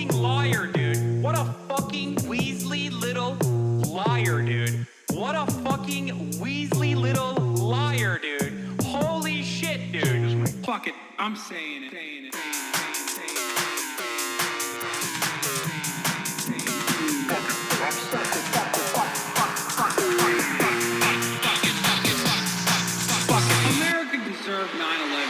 fucking liar, dude. What a fucking Weasley little liar, dude. What a fucking Weasley little liar, dude. Holy shit, dude. Fuck it, I'm saying it. America deserved 9/11.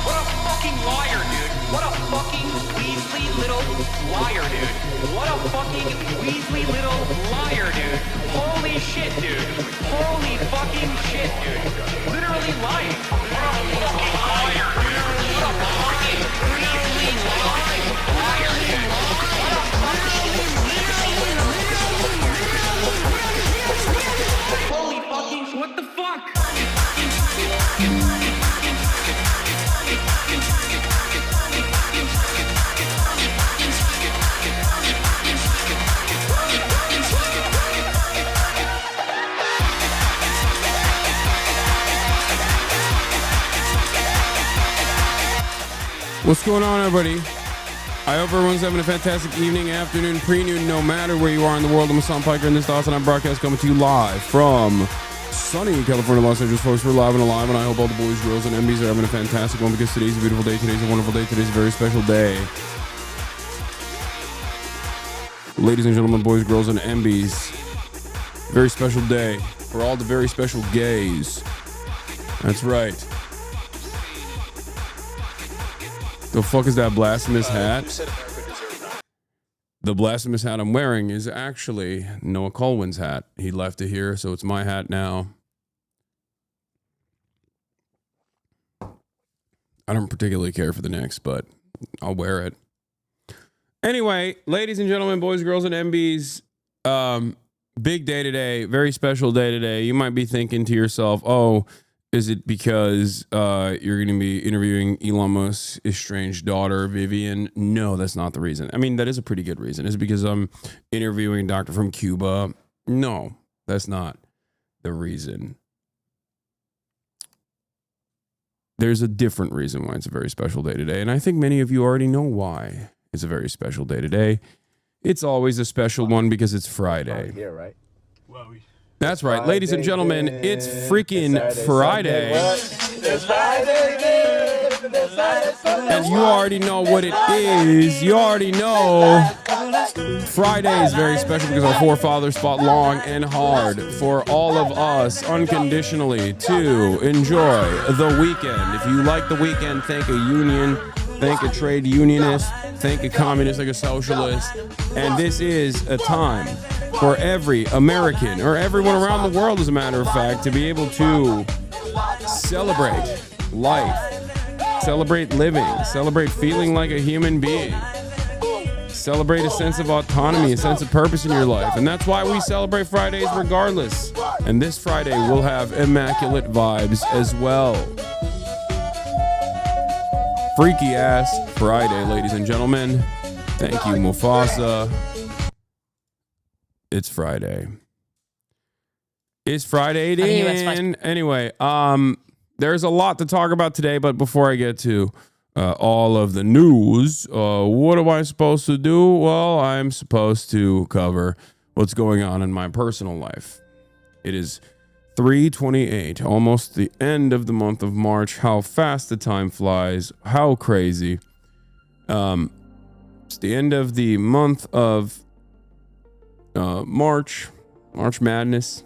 What a fucking liar, dude. What a fucking Weasley little liar, dude. What a fucking Weasley little liar, dude. Holy shit, dude. Holy fucking shit, dude. Literally lying. What a fucking liar, dude. What a fucking Weasley liar, dude. What a fucking... Holy fucking... What the fuck? What's going on, everybody? I hope everyone's having a fantastic evening, afternoon, pre-noon, no matter where you are in the world. I'm Hassan Piker, and this is the Hasanabi broadcast coming to you live from sunny California, Los Angeles, folks. We're live and alive, and I hope all the boys, girls, and MBs are having a fantastic one because today's a beautiful day. Today's a wonderful day. Today's a very special day. Ladies and gentlemen, boys, girls, and MBs, very special day for all the very special gays. That's right. The fuck is that blasphemous hat? The blasphemous hat I'm wearing is actually Noah Colwyn's hat. He left it here, so it's my hat now. I don't particularly care for the Knicks, but I'll wear it. Anyway, ladies and gentlemen, boys, girls, and MBs, big day today, very special day today. You might be thinking to yourself, oh, is it because you're going to be interviewing Elon Musk's estranged daughter, Vivian? No, that's not the reason. I mean, that is a pretty good reason. Is it because I'm interviewing a doctor from Cuba? No, that's not the reason. There's a different reason why it's a very special day today, and I think many of you already know why it's a very special day today. It's always a special one because it's Friday. Yeah, right. That's right, Friday, ladies and gentlemen, it's freaking Friday. It's Friday. And you already know what it is. You already know Friday is very special because our forefathers fought long and hard for all of us unconditionally to enjoy the weekend. If you like the weekend, thank a union, thank a trade unionist, thank a communist, like a socialist. And this is a time for every American, or everyone around the world, as a matter of fact, to be able to celebrate life, celebrate living, celebrate feeling like a human being, celebrate a sense of autonomy, a sense of purpose in your life. And that's why we celebrate Fridays regardless. And this Friday will have immaculate vibes as well. Freaky ass Friday, ladies and gentlemen. Thank you, Mufasa. It's Friday. It's Friday. Anyway, there's a lot to talk about today, but before I get to all of the news, what am I supposed to do? Well, I'm supposed to cover what's going on in my personal life. It is 3/28, almost the end of the month of March. How fast the time flies. How crazy. It's the end of the month of March Madness.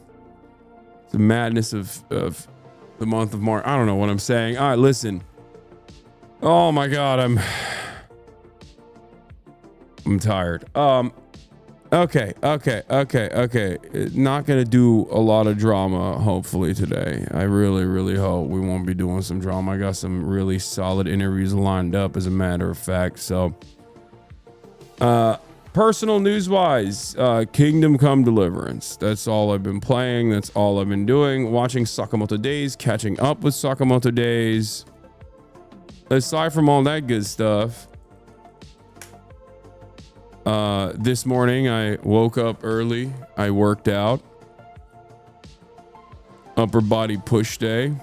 the madness of the month of March. I don't know what I'm saying. All right, listen. Oh my God, I'm tired. Okay. Not gonna do a lot of drama, hopefully, today. I really hope we won't be doing some drama. I got some really solid interviews lined up, as a matter of fact. So, personal news-wise, Kingdom Come Deliverance. That's all I've been playing. That's all I've been doing. Watching Sakamoto Days, catching up with Sakamoto Days. Aside from all that good stuff, this morning I woke up early. I worked out. Upper body push day.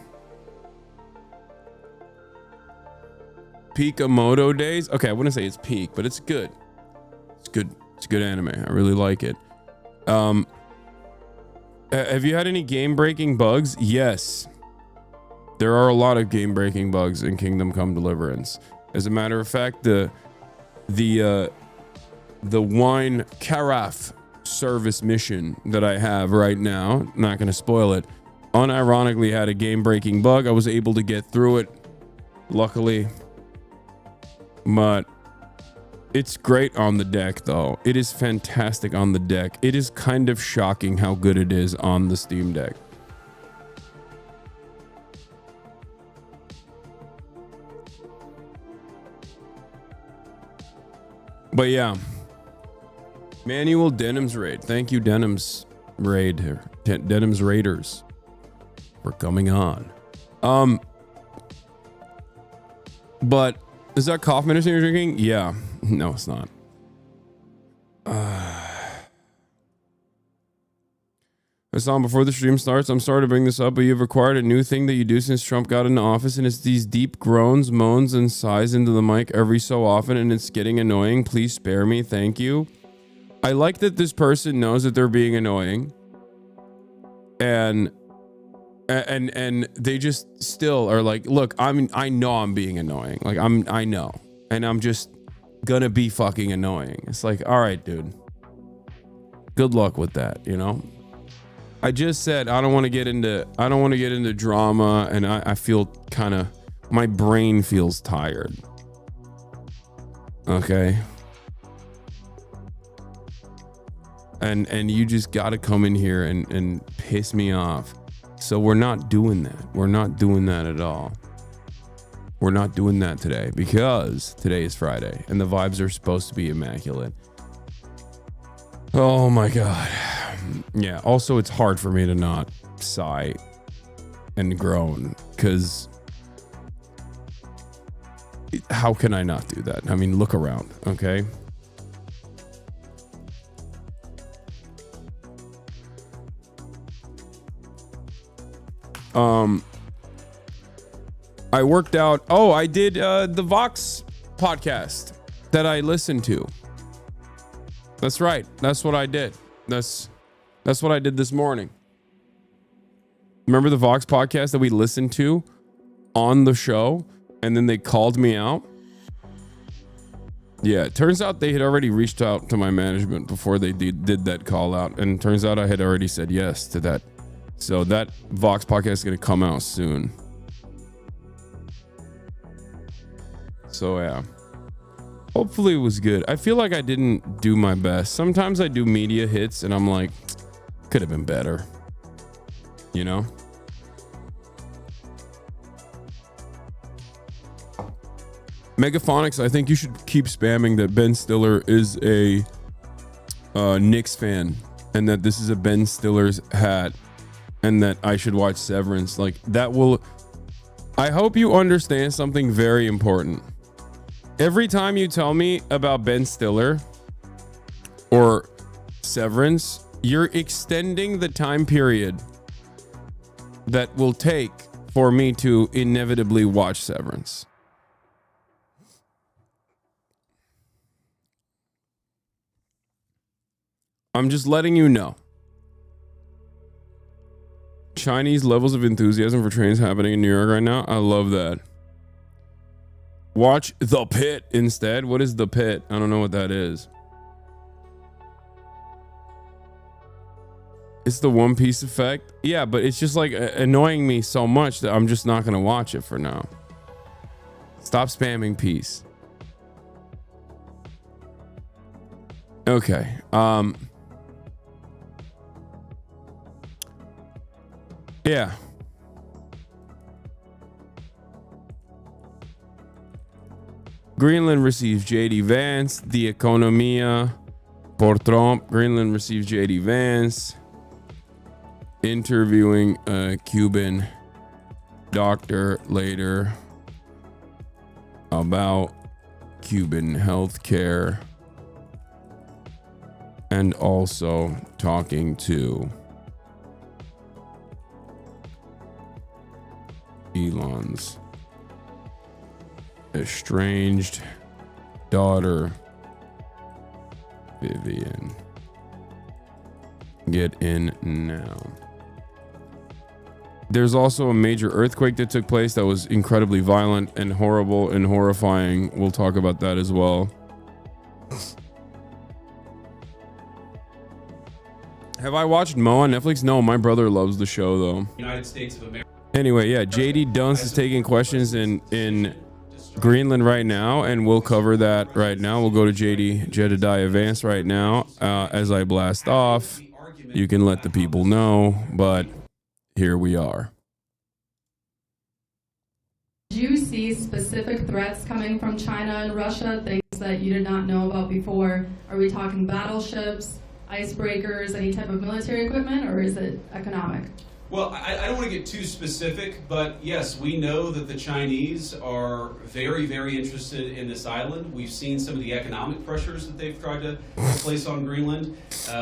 Pikamoto Days. Okay, I wouldn't say it's peak, but it's good. It's good. It's good anime. I really like it. Have you had any game-breaking bugs? Yes. There are a lot of game-breaking bugs in Kingdom Come Deliverance. As a matter of fact, the wine carafe service mission that I have right now, not going to spoil it, unironically had a game-breaking bug. I was able to get through it, luckily. But it's great on the deck, though. It is fantastic on the deck. It is kind of shocking how good it is on the Steam Deck. But yeah, Manual Denims Raid. Thank you, Denims Raid here. Denims Raiders for coming on. But is that cough medicine you're drinking? Yeah. No, it's not. Hassan, before the stream starts, I'm sorry to bring this up, but you've acquired a new thing that you do since Trump got into office, and it's these deep groans, moans, and sighs into the mic every so often, and it's getting annoying. Please spare me. Thank you. I like that this person knows that they're being annoying, and they just still are like, look, I know I'm being annoying. Like I know, and I'm just gonna be fucking annoying. It's like, all right, dude. Good luck with that, you know? I just said I don't want to get into drama, and I feel kind of, my brain feels tired. Okay. And you just got to come in here and piss me off. So we're not doing that. We're not doing that at all. We're not doing that today, because today is Friday and the vibes are supposed to be immaculate. Oh my God. Yeah. Also, it's hard for me to not sigh and groan, because how can I not do that? I mean, look around. Okay. I worked out. Oh, I did the Vox podcast that I listened to. That's right. That's what I did. That's what I did this morning. Remember the Vox podcast that we listened to on the show, and then they called me out? Yeah, it turns out they had already reached out to my management before they did that call out, and it turns out I had already said yes to that. So that Vox podcast is going to come out soon. So yeah, hopefully it was good. I feel like I didn't do my best. Sometimes I do media hits and I'm like, could have been better, you know? Megaphonics, I think you should keep spamming that Ben Stiller is a Knicks fan, and that this is a Ben Stiller's hat, and that I should watch Severance. Like, that will... I hope you understand something very important. Every time you tell me about Ben Stiller or Severance, you're extending the time period that will take for me to inevitably watch Severance. I'm just letting you know. Chinese levels of enthusiasm for trains happening in New York right now. I love that. Watch The Pit instead. What is The Pit? I don't know what that is. It's the One Piece effect. Yeah, but it's just like annoying me so much that I'm just not going to watch it for now. Stop spamming peace. Okay. Yeah. Greenland receives J.D. Vance. The Economia por Trump. Greenland receives J.D. Vance. Interviewing a Cuban doctor later about Cuban healthcare. And also talking to Elon's estranged daughter, Vivian. Get in now. There's also a major earthquake that took place that was incredibly violent and horrible and horrifying. We'll talk about that as well. Have I watched Mo on Netflix? No, my brother loves the show though. United States of America. Anyway, yeah, JD Dunst is taking questions in Greenland right now, and we'll cover that right now. We'll go to JD Jedediah Vance right now. As I blast off, you can let the people know, but here we are. Do you see specific threats coming from China and Russia, things that you did not know about before? Are we talking battleships, icebreakers, any type of military equipment, or is it economic? Well, I don't want to get too specific, but yes, we know that the Chinese are very, very interested in this island. We've seen some of the economic pressures that they've tried to place on Greenland.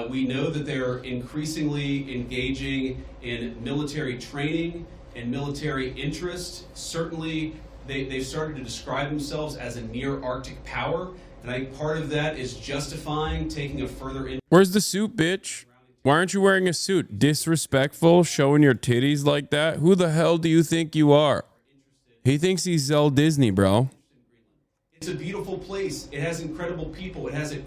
We know that they're increasingly engaging in military training and military interest. Certainly, they've started to describe themselves as a near-Arctic power, and I think part of that is justifying taking a further... Where's the suit, bitch? Why aren't you wearing a suit? Disrespectful, showing your titties like that? Who the hell do you think you are? He thinks he's Zell Disney, bro. It's a beautiful place. It has incredible people. It has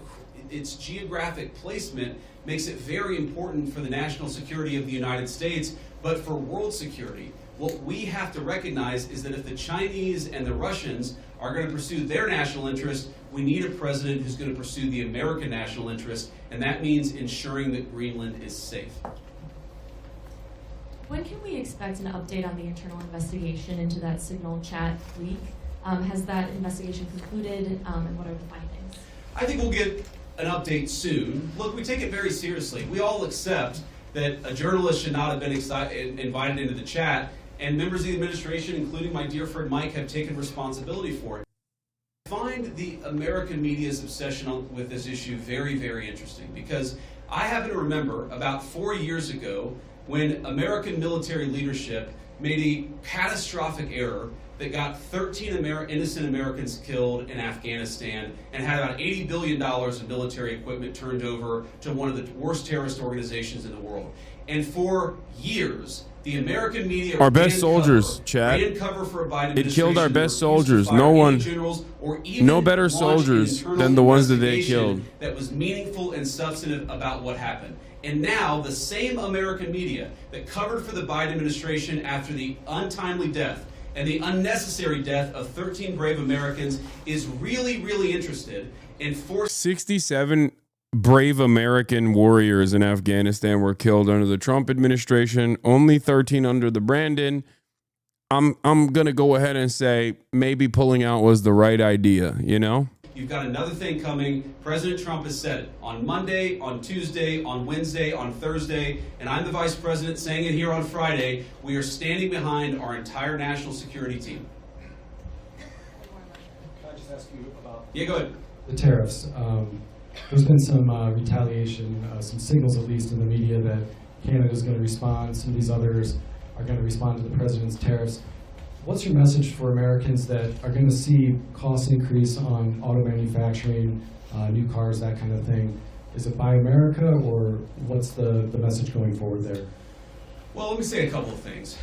its geographic placement makes it very important for the national security of the United States, but for world security. What we have to recognize is that if the Chinese and the Russians are going to pursue their national interest, we need a president who's going to pursue the American national interest, and that means ensuring that Greenland is safe. When can we expect an update on the internal investigation into that Signal chat leak? Has that investigation concluded, and what are the findings? I think we'll get an update soon. Look, we take it very seriously. We all accept that a journalist should not have been invited into the chat, and members of the administration, including my dear friend Mike, have taken responsibility for it. I find the American media's obsession with this issue very, very interesting, because I happen to remember about 4 years ago when American military leadership made a catastrophic error that got 13 innocent Americans killed in Afghanistan and had about $80 billion of military equipment turned over to one of the worst terrorist organizations in the world. And for years, the American media our best soldiers, Chad. ran cover for a Biden it killed our best soldiers. No better soldiers than the ones that they killed. That was meaningful and substantive about what happened. And now the same American media that covered for the Biden administration after the untimely death and the unnecessary death of 13 brave Americans is really, really interested in 67 brave American warriors in Afghanistan were killed under the Trump administration, only 13 under the Brandon. I'm going to go ahead and say maybe pulling out was the right idea, you know? You've got another thing coming. President Trump has said it on Monday, on Tuesday, on Wednesday, on Thursday, and I'm the vice president saying it here on Friday. We are standing behind our entire national security team. Can I just ask you about go ahead. the tariffs? There's been some retaliation, some signals at least in the media that Canada's going to respond, some of these others are going to respond to the president's tariffs. What's your message for Americans that are going to see cost increase on auto manufacturing, new cars, that kind of thing? Is it Buy America, or what's the message going forward there? Well, let me say a couple of things.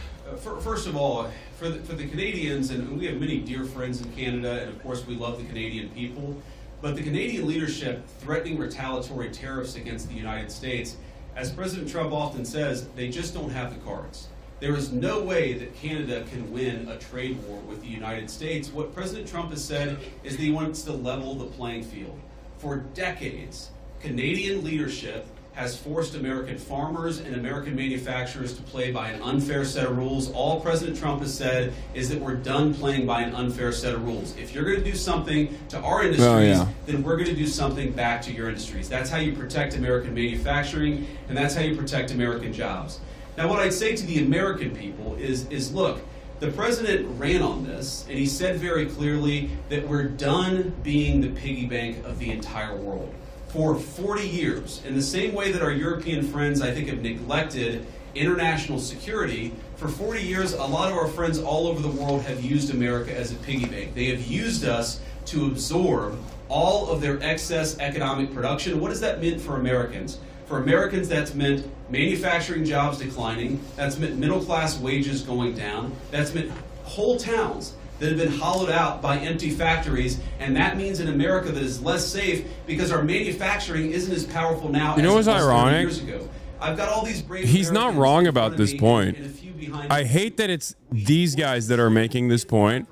First of all, for the Canadians, and we have many dear friends in Canada, and of course we love the Canadian people, but the Canadian leadership threatening retaliatory tariffs against the United States, As President Trump often says, they just don't have the cards. There is no way that Canada can win a trade war with the United States. What President Trump has said is that he wants to level the playing field. For decades, Canadian leadership has forced American farmers and American manufacturers to play by an unfair set of rules. All President Trump has said is that we're done playing by an unfair set of rules. If you're going to do something to our industries, then we're going to do something back to your industries. That's how you protect American manufacturing, and that's how you protect American jobs. Now, what I'd say to the American people is look, the president ran on this, and he said very clearly that we're done being the piggy bank of the entire world. For 40 years, in the same way that our European friends, I think, have neglected international security, for 40 years, a lot of our friends all over the world have used America as a piggy bank. They have used us to absorb all of their excess economic production. What does that mean for Americans? For Americans, that's meant manufacturing jobs declining. That's meant middle-class wages going down. That's meant whole towns that have been hollowed out by empty factories, and that means an America that is less safe because our manufacturing isn't as powerful now as it was 30 years ago. I've got all these brave He's not Americans wrong in about front of this me point. and a few behind I me. hate that it's these guys that are making this point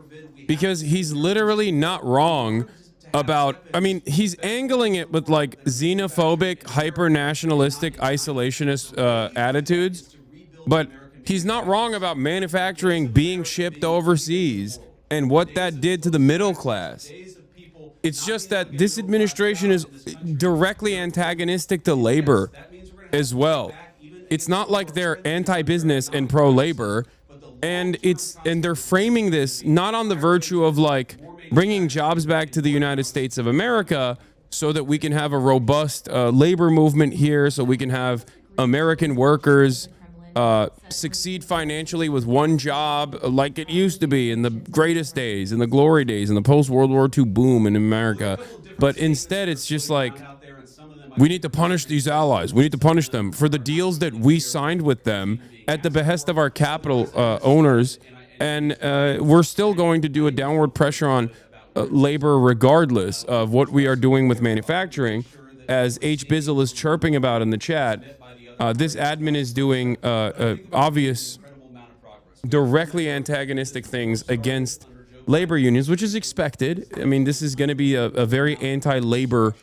because he's literally not wrong about, I mean, he's angling it with like xenophobic, hyper-nationalistic, isolationist attitudes, but he's not wrong about manufacturing being shipped overseas and what that did to the middle class. It's just that this administration is directly antagonistic to labor as well. It's not like they're anti-business and pro-labor, and they're framing this not on the virtue of like bringing jobs back to the United States of America so that we can have a robust labor movement here, so we can have American workers succeed financially with one job like it used to be in the greatest days, in the glory days, in the post-World War II boom in America. But instead, it's just like, we need to punish these allies. We need to punish them for the deals that we signed with them at the behest of our capital owners. And we're still going to do a downward pressure on labor regardless of what we are doing with manufacturing. As H. Bizzle is chirping about in the chat, this admin is doing obvious, directly antagonistic things against labor unions, which is expected. I mean, this is going to be a very anti-labor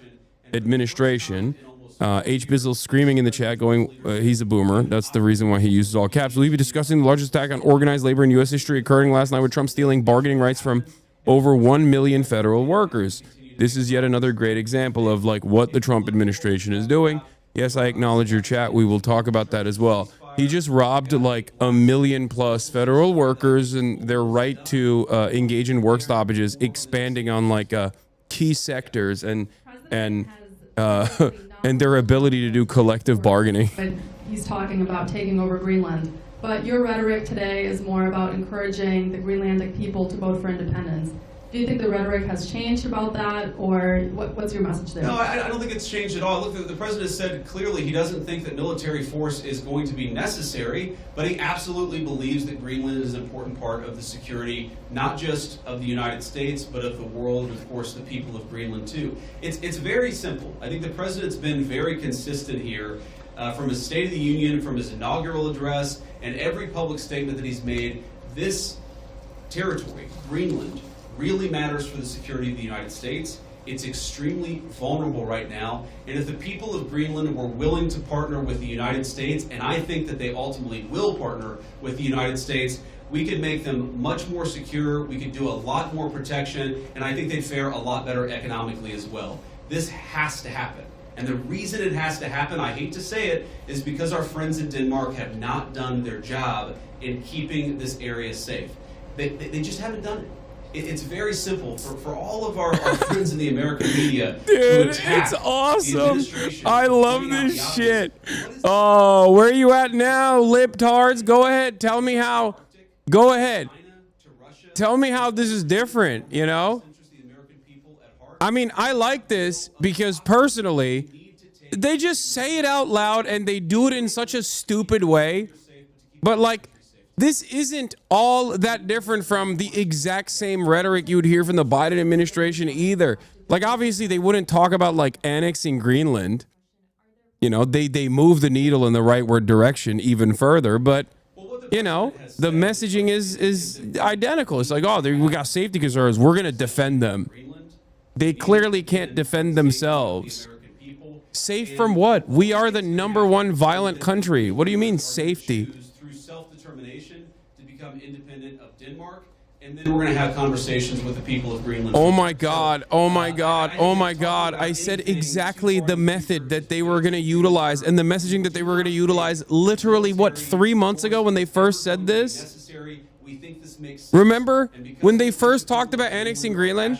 administration. H. Bizzle screaming in the chat, going, he's a boomer. That's the reason why he uses all caps. We'll be discussing the largest attack on organized labor in U.S. history occurring last night with Trump stealing bargaining rights from over 1 million federal workers. This is yet another great example of like what the Trump administration is doing. Yes, I acknowledge your chat. We will talk about that as well. He just robbed like 1 million plus federal workers and their right to engage in work stoppages, expanding on like key sectors and their ability to do collective bargaining. But he's talking about taking over Greenland. But your rhetoric today is more about encouraging the Greenlandic people to vote for independence. Do you think the rhetoric has changed about that, or what's your message there? No, I don't think it's changed at all. Look, the president said clearly he doesn't think that military force is going to be necessary, but he absolutely believes that Greenland is an important part of the security, not just of the United States, but of the world, and of course the people of Greenland too. It's very simple. I think the president's been very consistent here from his State of the Union, from his inaugural address, and every public statement that he's made. This territory, Greenland, really matters for the security of the United States. It's extremely vulnerable right now, and if the people of Greenland were willing to partner with the United States, and I think that they ultimately will partner with the United States, we could make them much more secure, we could do a lot more protection, and I think they'd fare a lot better economically as well. This has to happen. And the reason it has to happen, I hate to say it, is because our friends in Denmark have not done their job in keeping this area safe. They just haven't done it. It's very simple for all of our friends in the American media to attack It's awesome. the administration. I love this shit. Oh, where are you at now, libtards? Go ahead. Tell me how. Go ahead. Tell me how this is different, you know? I mean, I like this because personally, they just say it out loud and they do it in such a stupid way. But like, this isn't all that different from the exact same rhetoric you would hear from the Biden administration either. Like, obviously, they wouldn't talk about, like, annexing Greenland. You know, they move the needle in the rightward direction even further, but you know, the messaging is identical. It's like, oh, we got safety concerns. We're going to defend them. They clearly can't defend themselves. Safe from what? We are the #1 violent country. What do you mean safety? Through self-determination to become independent of Denmark. And then we're going to have conversations with the people of Greenland. Oh my God, oh my God, oh my God. I said exactly the method that they were going to utilize and the messaging that they were going to utilize literally, what, 3 months ago when they first said this? Remember when they first talked about annexing Greenland?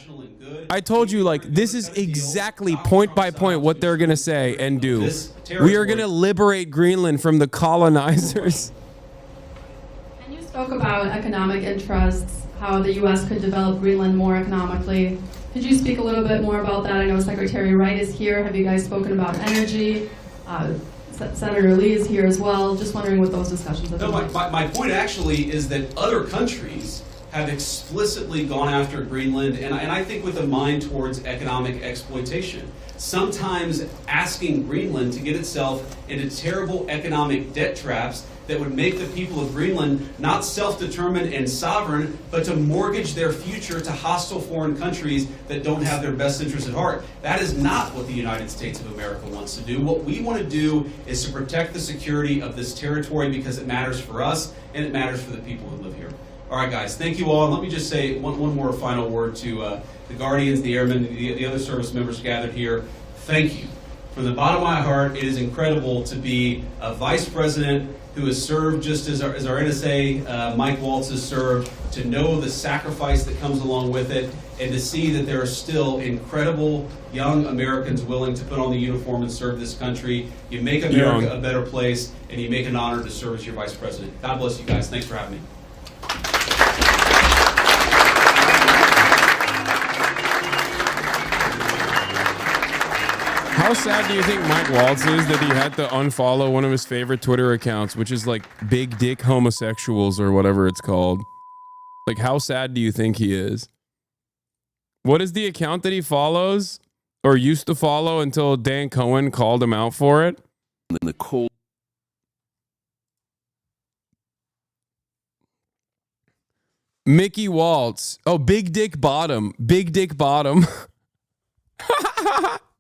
I told you, like, this is exactly point by point what they're going to say and do. We are going to liberate Greenland from the colonizers. And you spoke about economic interests, how the U.S. could develop Greenland more economically. Could you speak a little bit more about that? I know Secretary Wright is here. Have you guys spoken about energy? Senator Lee is here as well. Just wondering what those discussions have been like. My point actually is that other countries have explicitly gone after Greenland, and I think with a mind towards economic exploitation. Sometimes asking Greenland to get itself into terrible economic debt traps that would make the people of Greenland not self-determined and sovereign, but to mortgage their future to hostile foreign countries that don't have their best interests at heart. That is not what the United States of America wants to do. What we want to do is to protect the security of this territory because it matters for us and it matters for the people who live here. All right, guys, thank you all. And let me just say one more final word to the Guardians, the Airmen, the other service members gathered here. Thank you. From the bottom of my heart, it is incredible to be a vice president who has served just as our NSA, Mike Waltz, has served, to know the sacrifice that comes along with it, and to see that there are still incredible young Americans willing to put on the uniform and serve this country. You make America a better place, and you make an honor to serve as your vice president. God bless you guys. Thanks for having me. How sad do you think Mike Waltz is that he had to unfollow one of his favorite Twitter accounts, which is like Big Dick Homosexuals or whatever it's called? Like, how sad do you think he is? What is the account that he follows or used to follow until Dan Cohen called him out for it? In the cold. Mickey Waltz. Oh, Big Dick Bottom. Big Dick Bottom.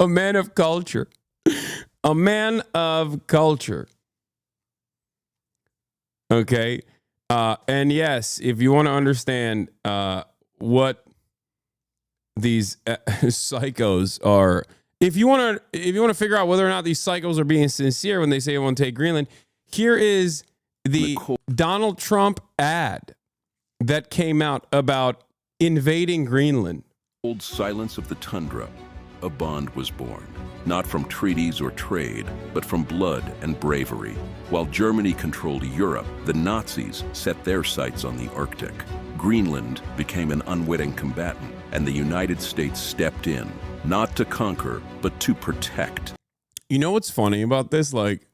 A man of culture. A man of culture. Okay. And yes, if you want to understand what these psychos are, if you want to figure out whether or not these psychos are being sincere when they say they want to take Greenland, here is the Donald Trump ad that came out about invading Greenland. Cold silence of the tundra, a bond was born, not from treaties or trade, but from blood and bravery. While Germany controlled Europe, the Nazis set their sights on the Arctic. Greenland became an unwitting combatant, and the United States stepped in, not to conquer, but to protect. You know what's funny about this? Like,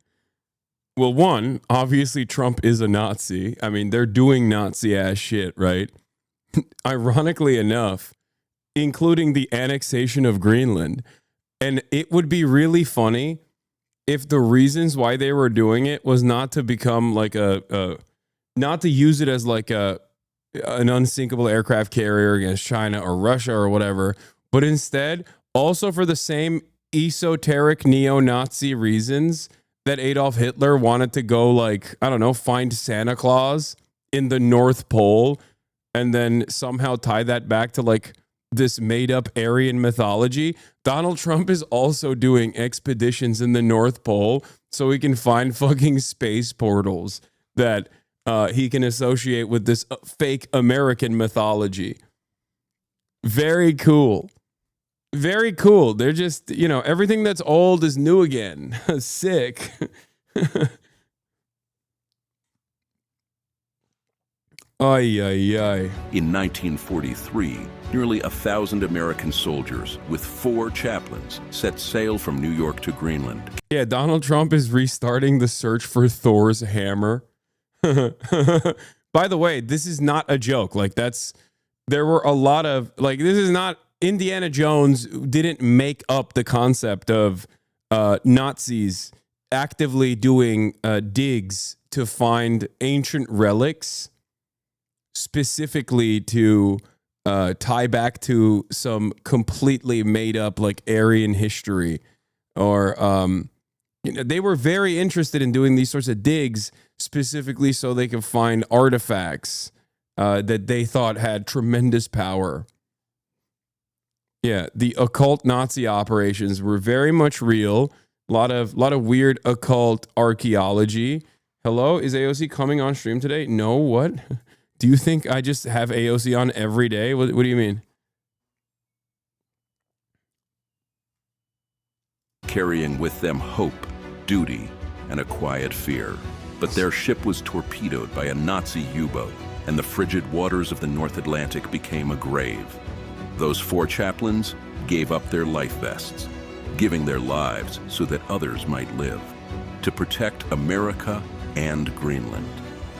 well, one, obviously Trump is a Nazi. I mean, they're doing Nazi-ass shit, right? Ironically enough, including the annexation of Greenland. And it would be really funny if the reasons why they were doing it was not to become like not to use it as like an unsinkable aircraft carrier against China or Russia or whatever, but instead also for the same esoteric neo-Nazi reasons that Adolf Hitler wanted to go, like, I don't know, find Santa Claus in the North Pole and then somehow tie that back to like this made-up Aryan mythology. Donald Trump is also doing expeditions in the North Pole so he can find fucking space portals that he can associate with this fake American mythology. Very cool. Very cool. They're just, you know, everything that's old is new again. Sick. Ay, ay, ay. In 1943, nearly 1,000 American soldiers with 4 chaplains set sail from New York to Greenland. Yeah, Donald Trump is restarting the search for Thor's hammer. By the way, this is not a joke. Like, there were a lot of, like, this is not, Indiana Jones didn't make up the concept of Nazis actively doing digs to find ancient relics, specifically to tie back to some completely made up like Aryan history, or they were very interested in doing these sorts of digs specifically so they could find artifacts that they thought had tremendous power. Yeah, the occult Nazi operations were very much real. A lot of weird occult archaeology. Hello, is AOC coming on stream today? No, what? Do you think I just have AOC on every day? What do you mean? Carrying with them hope, duty, and a quiet fear. But their ship was torpedoed by a Nazi U-boat, and the frigid waters of the North Atlantic became a grave. Those 4 chaplains gave up their life vests, giving their lives so that others might live, to protect America and Greenland.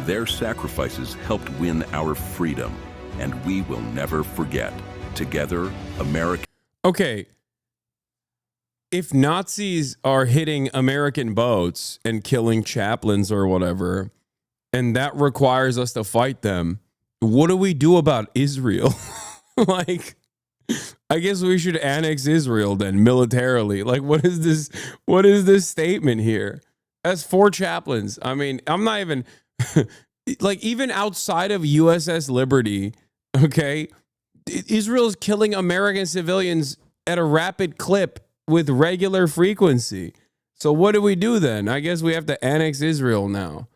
Their sacrifices helped win our freedom, and we will never forget. Together, America... Okay. If Nazis are hitting American boats and killing chaplains or whatever, and that requires us to fight them, what do we do about Israel? Like, I guess we should annex Israel then militarily. Like, what is this? What is this statement here? That's 4 chaplains. I mean, I'm not even like, even outside of USS Liberty, okay, Israel's killing American civilians at a rapid clip with regular frequency. So what do we do then? I guess we have to annex Israel now.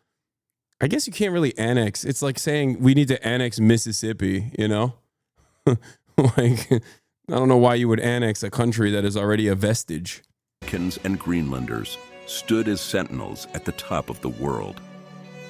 I guess you can't really annex. It's like saying we need to annex Mississippi, you know? Like, I don't know why you would annex a country that is already a vestige. Americans and Greenlanders stood as sentinels at the top of the world.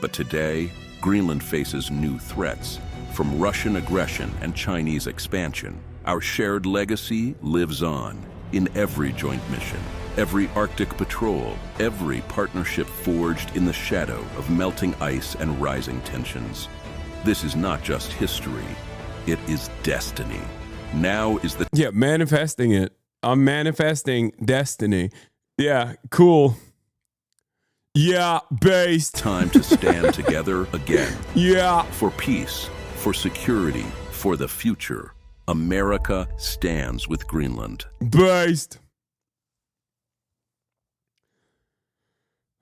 But today, Greenland faces new threats from Russian aggression and Chinese expansion. Our shared legacy lives on in every joint mission, every Arctic patrol, every partnership forged in the shadow of melting ice and rising tensions. This is not just history, it is destiny. Now is the... Yeah, manifesting it. I'm manifesting destiny. Yeah, cool. Yeah, based. Time to stand together again. Yeah. For peace, for security, for the future. America stands with Greenland. Based.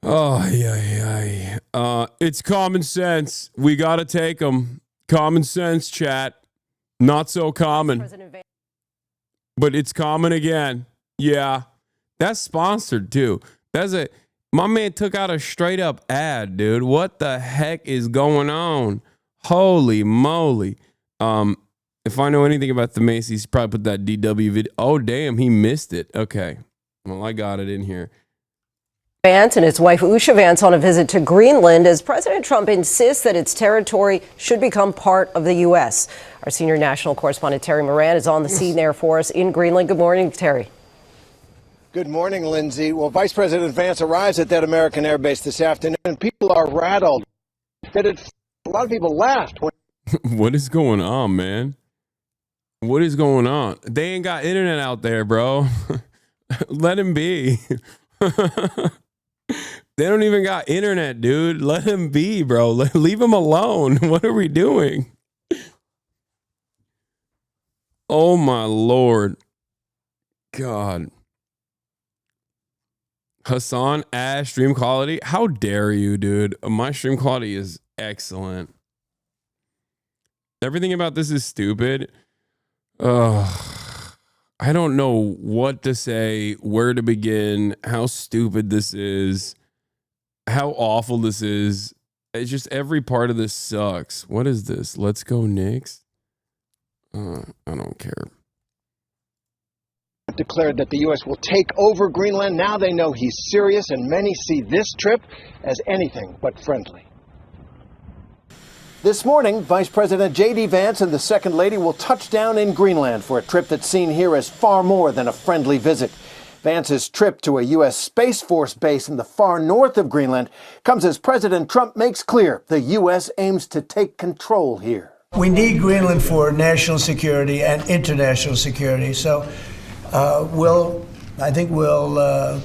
Oh, yeah. It's common sense. We got to take them. Common sense, chat. Not so common. But it's common again. Yeah. That's sponsored too. My man took out a straight up ad, dude. What the heck is going on? Holy moly. If I know anything about the Macy's, probably put that DW video. Oh, damn, he missed it. Okay. Well, I got it in here. Vance and his wife Usha Vance on a visit to Greenland as President Trump insists that its territory should become part of the U.S. Our senior national correspondent Terry Moran is on the scene there for us in Greenland. Good morning, Terry. Good morning, Lindsay. Well, Vice President Vance arrives at that American air base this afternoon. People are rattled. A lot of people laughed. What is going on, man? What is going on? They ain't got internet out there, bro. Let him be. They don't even got internet, dude. Let him be, bro. Leave him alone. What are we doing? Oh, my Lord. God. Hassan, stream quality. How dare you, dude? My stream quality is excellent. Everything about this is stupid. I don't know what to say, where to begin, how stupid this is, how awful this is. It's just every part of this sucks. What is this? Let's go Knicks. I don't care. Declared that the U.S. will take over Greenland. Now they know he's serious, and many see this trip as anything but friendly. This morning, Vice President J.D. Vance and the Second Lady will touch down in Greenland for a trip that's seen here as far more than a friendly visit. Vance's trip to a U.S. Space Force base in the far north of Greenland comes as President Trump makes clear the U.S. aims to take control here. We need Greenland for national security and international security, so we'll I think we'll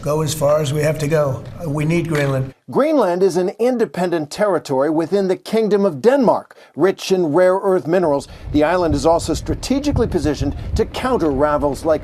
go as far as we have to go. We need Greenland. Greenland is an independent territory within the Kingdom of Denmark, rich in rare earth minerals. The island is also strategically positioned to counter rivals like